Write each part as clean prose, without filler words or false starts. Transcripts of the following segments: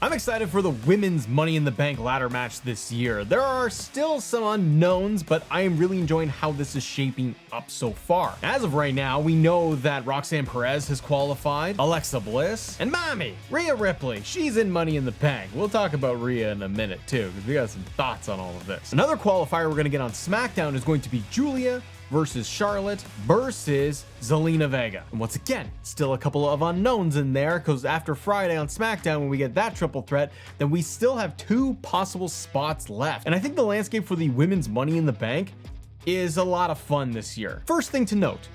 I'm excited for the women's Money in the Bank ladder match this year. There are still some unknowns, but I am really enjoying how this is shaping up so far. As of right now, we know that Roxanne Perez has qualified, Alexa Bliss, and Mommy, Rhea Ripley. She's in Money in the Bank. We'll talk about Rhea in a minute too, because we got some thoughts on all of this. Another qualifier we're gonna get on SmackDown is going to be Julia versus Charlotte versus Zelina Vega. And once again, still a couple of unknowns in there, because after Friday on SmackDown, when we get that triple threat, then we still have 2 possible spots left. And I think the landscape for the women's Money in the Bank is a lot of fun this year. First thing to note,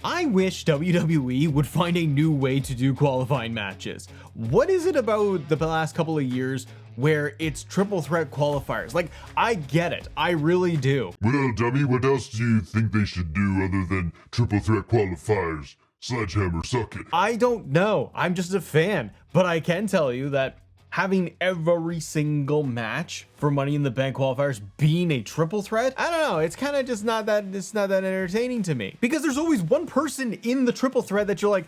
I wish WWE would find a new way to do qualifying matches. What is it about the last couple of years where it's triple threat qualifiers? Like, I get it. I really do. Well, dummy, what else do you think they should do other than triple threat qualifiers? Sledgehammer, suck it. I don't know. I'm just a fan. But I can tell you that having every single match for Money in the Bank qualifiers being a triple threat, I don't know, it's kind of just not that entertaining to me. Because there's always one person in the triple threat that you're like,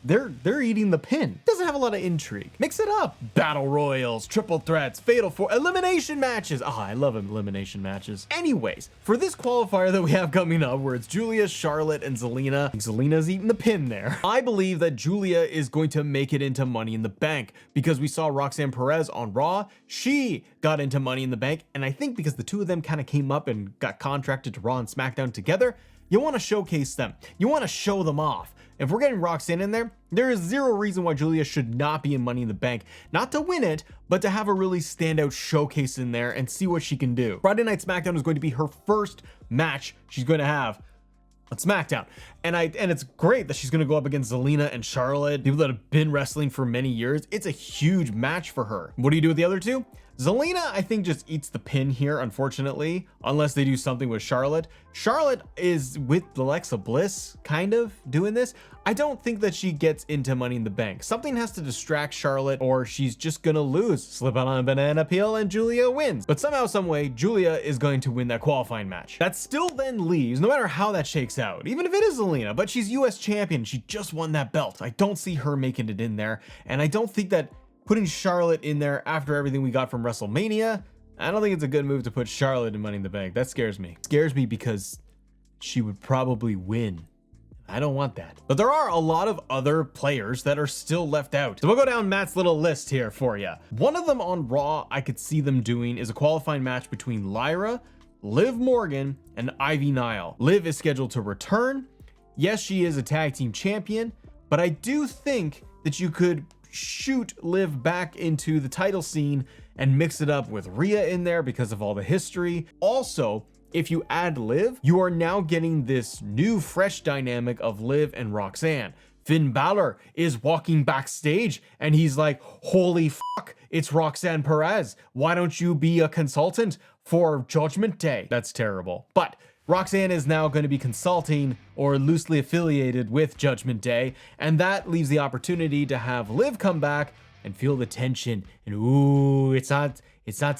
they're eating the pin. Doesn't have a lot of intrigue. Mix it up. Battle royals, triple threats, fatal four, elimination matches. Oh, I love elimination matches. Anyways, for this qualifier that we have coming up, where it's Julia, Charlotte, and Zelina, Zelina's eating the pin there. I believe that Julia is going to make it into Money in the Bank, because we saw Roxanne Perez on Raw. She got into Money in the Bank, and I think because the two of them kind of came up and got contracted to Raw and SmackDown together, you want to showcase them. You want to show them off. If we're getting Roxanne in there, there is zero reason why Julia should not be in Money in the Bank. Not to win it, but to have a really standout showcase in there and see what she can do. Friday Night SmackDown is going to be her first match she's going to have on SmackDown. And it's great that she's going to go up against Zelina and Charlotte, people that have been wrestling for many years. It's a huge match for her. What do you do with the other two? Zelina, I think, just eats the pin here, unfortunately, unless they do something with Charlotte. Charlotte is with Alexa Bliss, kind of doing this. I don't think that she gets into Money in the Bank. Something has to distract Charlotte, or she's just gonna lose. Slip out on a banana peel and Julia wins. But somehow, some way, Julia is going to win that qualifying match. That still then leaves, no matter how that shakes out, even if it is Zelina, but she's US champion, she just won that belt. I don't see her making it in there, and I don't think that putting Charlotte in there after everything we got from WrestleMania, I don't think it's a good move to put Charlotte in Money in the Bank. That scares me. It scares me because she would probably win. I don't want that. But there are a lot of other players that are still left out. So we'll go down Matt's little list here for you. One of them on Raw I could see them doing is a qualifying match between Lyra, Liv Morgan, and Ivy Nile. Liv is scheduled to return. Yes, she is a tag team champion, but I do think that you could shoot Liv back into the title scene and mix it up with Rhea in there because of all the history. Also, if you add Liv, you are now getting this new fresh dynamic of Liv and Roxanne. Finn Balor is walking backstage and he's like, holy fuck, it's Roxanne Perez. Why don't you be a consultant for Judgment Day? That's terrible. But Roxanne is now going to be consulting or loosely affiliated with Judgment Day, and that leaves the opportunity to have Liv come back and feel the tension. And ooh, it's not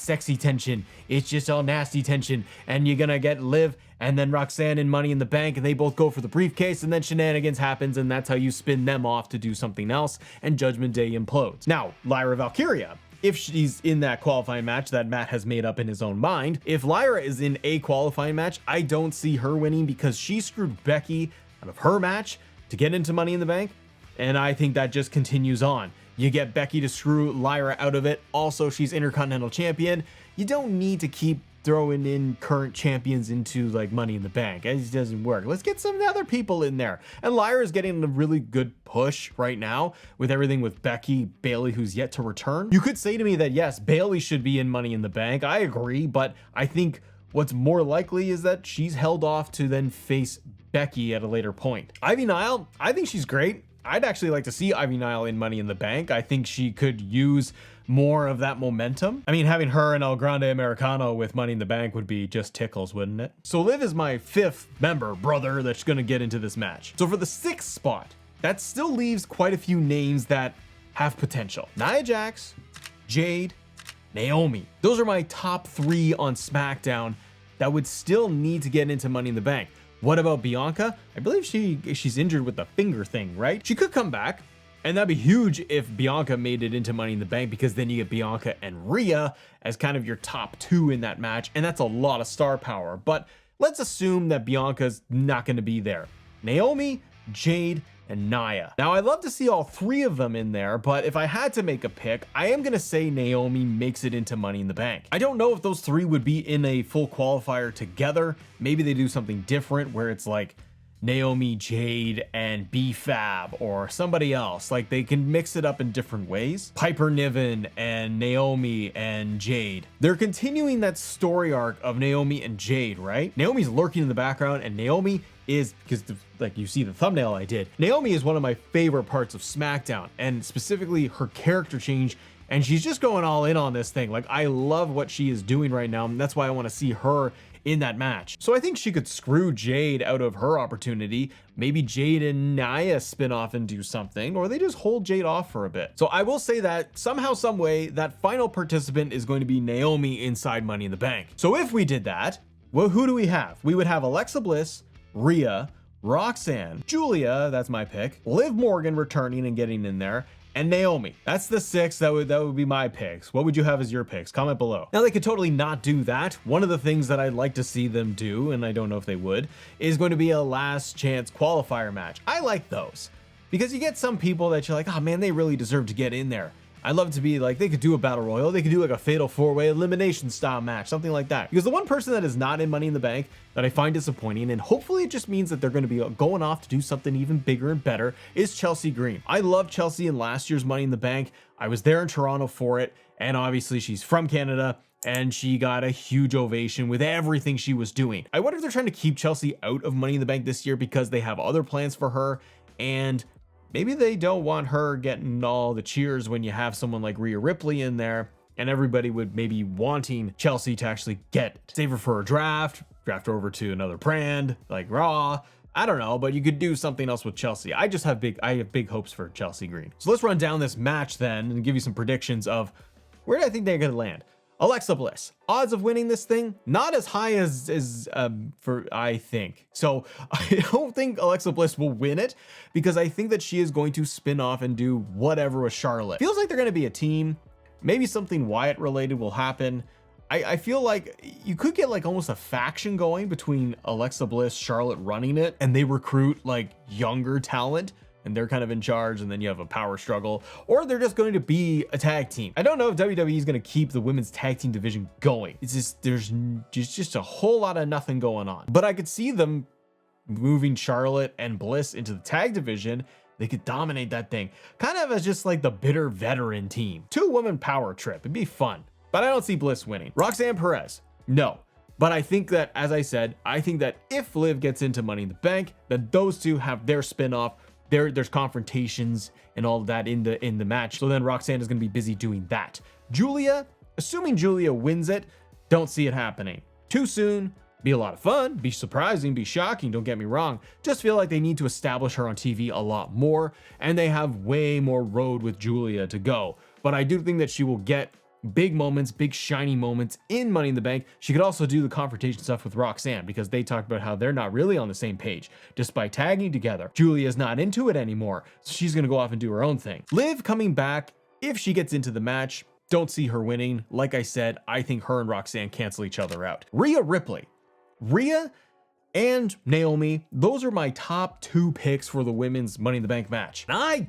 sexy tension, it's just all nasty tension. And you're gonna get Liv and then Roxanne in Money in the Bank, and they both go for the briefcase, and then shenanigans happens, and that's how you spin them off to do something else, and Judgment Day implodes. Now, Lyra Valkyria, if she's in that qualifying match that Matt has made up in his own mind, if Lyra is in a qualifying match, I don't see her winning because she screwed Becky out of her match to get into Money in the Bank, and I think that just continues on. You get Becky to screw Lyra out of it. Also, she's Intercontinental Champion. You don't need to keep throwing in current champions into like Money in the Bank. It just doesn't work. Let's get some other people in there. And Lyra is getting a really good push right now with everything with Becky, Bayley, who's yet to return. You could say to me that yes, Bayley should be in Money in the Bank. I agree, but I think what's more likely is that she's held off to then face Becky at a later point. Ivy Nile, I think she's great. I'd actually like to see Ivy Nile in Money in the Bank. I think she could use more of that momentum. I mean, having her and El Grande Americano with Money in the Bank would be just tickles, wouldn't it? So Liv is my 5th member, brother, that's gonna get into this match. So for the 6th spot, that still leaves quite a few names that have potential. Nia Jax, Jade, Naomi. Those are my top 3 on SmackDown that would still need to get into Money in the Bank. What about Bianca? I believe she's injured with the finger thing, right? She could come back And that'd be huge if Bianca made it into Money in the Bank, because then you get Bianca and Rhea as kind of your top two in that match. And that's a lot of star power. But let's assume that Bianca's not going to be there. Naomi, Jade, and Nia. Now, I'd love to see all three of them in there, but if I had to make a pick, I am going to say Naomi makes it into Money in the Bank. I don't know if those three would be in a full qualifier together. Maybe they do something different where it's like Naomi, Jade, and B-Fab or somebody else. Like, they can mix it up in different ways. Piper Niven and Naomi and Jade. They're continuing that story arc of Naomi and Jade, right? Naomi's lurking in the background, and Naomi is, because like you see the thumbnail I did, Naomi is one of my favorite parts of SmackDown, and specifically her character change, and she's just going all in on this thing. Like, I love what she is doing right now, and that's why I want to see her in that match. So I think she could screw Jade out of her opportunity. Maybe Jade and Nia spin off and do something, or they just hold Jade off for a bit. So I will say that somehow, some way, that final participant is going to be Naomi inside Money in the Bank. So if we did that, well, who do we have? We would have Alexa Bliss, Rhea, Roxanne, Julia, that's my pick, Liv Morgan returning and getting in there, and Naomi. That's the six. That would be my picks. What would you have as your picks? Comment below. Now, they could totally not do that. One of the things that I'd like to see them do, and I don't know if they would, is going to be a last chance qualifier match. I like those because you get some people that you're like, oh man, they really deserve to get in there. I'd love to be like, they could do a battle royal, they could do like a fatal four-way elimination style match, something like that. Because the one person that is not in Money in the Bank that I find disappointing, and hopefully it just means that they're going to be going off to do something even bigger and better, is Chelsea Green. I love Chelsea in last year's Money in the Bank. I was there in Toronto for it, and obviously she's from Canada, and she got a huge ovation with everything she was doing. I wonder if they're trying to keep Chelsea out of Money in the Bank this year because they have other plans for her, and maybe they don't want her getting all the cheers when you have someone like Rhea Ripley in there, and everybody would maybe wanting Chelsea to actually get it. Save her for a draft her over to another brand like Raw. I don't know, but you could do something else with Chelsea. I have big hopes for Chelsea Green. So let's run down this match then and give you some predictions of where I think they're going to land. Alexa Bliss, odds of winning this thing, not as high as I think. So I don't think Alexa Bliss will win it because I think that she is going to spin off and do whatever with Charlotte. Feels like they're going to be a team. Maybe something Wyatt related will happen. I feel like you could get like almost a faction going between Alexa Bliss, Charlotte running it, and they recruit like younger talent, and they're kind of in charge, and then you have a power struggle, or they're just going to be a tag team. I don't know if WWE is going to keep the women's tag team division going. It's just, there's just a whole lot of nothing going on. But I could see them moving Charlotte and Bliss into the tag division. They could dominate that thing, kind of as just like the bitter veteran team. 2-woman power trip, it'd be fun. But I don't see Bliss winning. Roxanne Perez, no. But I think that, as I said, I think that if Liv gets into Money in the Bank, that those two have their spin-off. There's confrontations and all of that in the match. So then Roxanne is going to be busy doing that. Julia, assuming Julia wins it, don't see it happening. Too soon. Be a lot of fun, be surprising, be shocking, don't get me wrong. Just feel like they need to establish her on TV a lot more, and they have way more road with Julia to go. But I do think that she will get big moments, big shiny moments in Money in the Bank. She could also do the confrontation stuff with Roxanne because they talked about how they're not really on the same page despite tagging together. Julia's not into it anymore, so she's going to go off and do her own thing. Liv coming back, if she gets into the match, don't see her winning. Like I said, I think her and Roxanne cancel each other out. Rhea Ripley. Rhea and Naomi, those are my top 2 picks for the women's Money in the Bank match. And I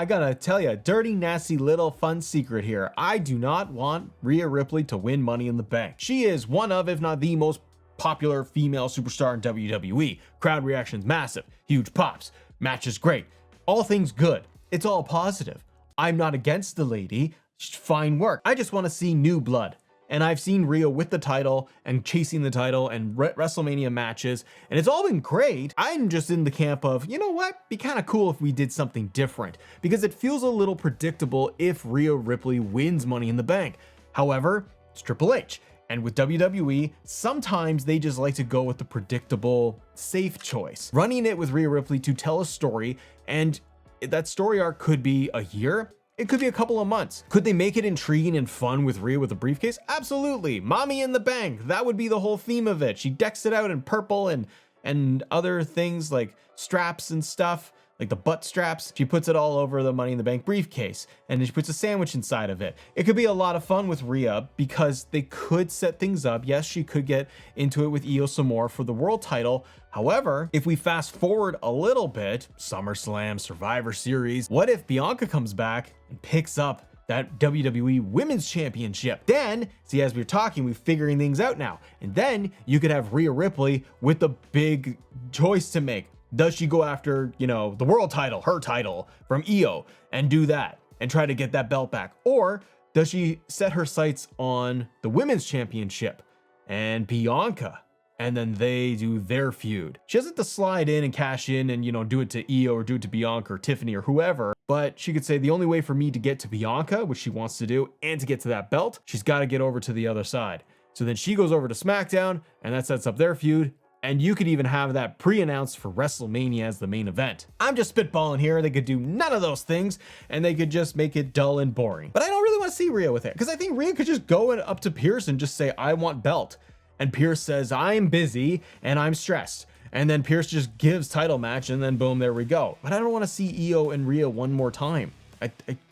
gotta tell you, a dirty, nasty little fun secret here. I do not want Rhea Ripley to win Money in the Bank. She is one of, if not the most popular female superstar in WWE. Crowd reactions massive, huge pops, match is great, all things good. It's all positive. I'm not against the lady, fine work. I just want to see new blood. And I've seen Rhea with the title and chasing the title and WrestleMania matches, and it's all been great. I'm just in the camp of, you know what? Be kind of cool if we did something different, because it feels a little predictable if Rhea Ripley wins Money in the Bank. However, it's Triple H. And with WWE, sometimes they just like to go with the predictable, safe choice. Running it with Rhea Ripley to tell a story, and that story arc could be a year. It could be a couple of months. Could they make it intriguing and fun with Rhea with a briefcase? Absolutely. Mommy in the Bank. That would be the whole theme of it. She decks it out in purple and other things like straps and stuff. Like like the butt straps. She puts it all over the Money in the Bank briefcase, and then she puts a sandwich inside of it. It could be a lot of fun with Rhea because they could set things up. Yes, she could get into it with Io some more for the world title. However, if we fast forward a little bit, SummerSlam, Survivor Series, what if Bianca comes back and picks up that WWE Women's Championship? Then, see, as we're talking, we're figuring things out now. And then you could have Rhea Ripley with the big choice to make. Does she go after, you know, the world title, her title from Io, and do that and try to get that belt back? Or does she set her sights on the Women's Championship and Bianca, and then they do their feud? She doesn't have to slide in and cash in and, you know, do it to Io or do it to Bianca or Tiffany or whoever, but she could say the only way for me to get to Bianca, which she wants to do, and to get to that belt, she's got to get over to the other side. So then she goes over to SmackDown, and that sets up their feud, and you could even have that pre-announced for WrestleMania as the main event. I'm just spitballing here. They could do none of those things, and they could just make it dull and boring. But I don't really want to see Rhea with it, because I think Rhea could just go up to Pierce and just say, I want belt. And Pierce says, I'm busy and I'm stressed. And then Pierce just gives title match, and then boom, there we go. But I don't want to see Io and Rhea one more time.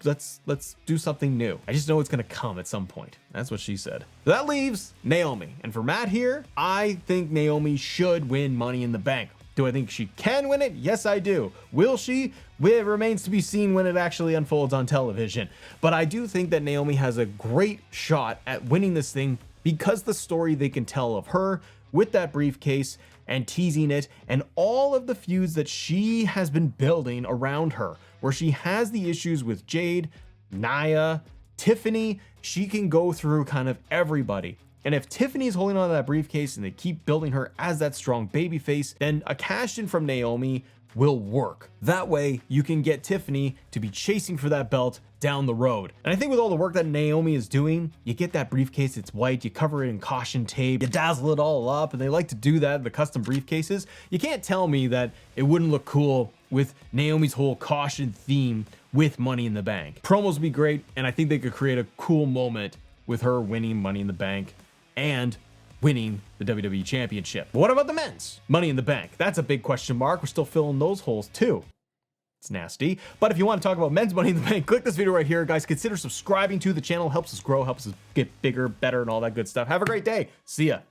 Let's do something new. I just know it's gonna come at some point. That's what she said. So that leaves Naomi. And for Matt here, I think Naomi should win Money in the Bank. Do I think she can win it? Yes, I do. Will she? It remains to be seen when it actually unfolds on television. But I do think that Naomi has a great shot at winning this thing because the story they can tell of her with that briefcase and teasing it and all of the feuds that she has been building around her, where she has the issues with Jade, Nia, Tiffany. She can go through kind of everybody. And if Tiffany's holding on to that briefcase and they keep building her as that strong babyface, then a cash in from Naomi will work. That way you can get Tiffany to be chasing for that belt down the road. And I think with all the work that Naomi is doing, you get that briefcase, it's white, you cover it in caution tape, you dazzle it all up, and they like to do that, the custom briefcases. You can't tell me that it wouldn't look cool with Naomi's whole caution theme with Money in the Bank. Promos would be great, and I think they could create a cool moment with her winning Money in the Bank and winning the WWE Championship. But what about the men's Money in the Bank? That's a big question mark. We're still filling those holes too. It's nasty. But if you want to talk about men's Money in the Bank, click this video right here. Guys, consider subscribing to the channel. Helps us grow, helps us get bigger, better, and all that good stuff. Have a great day. See ya.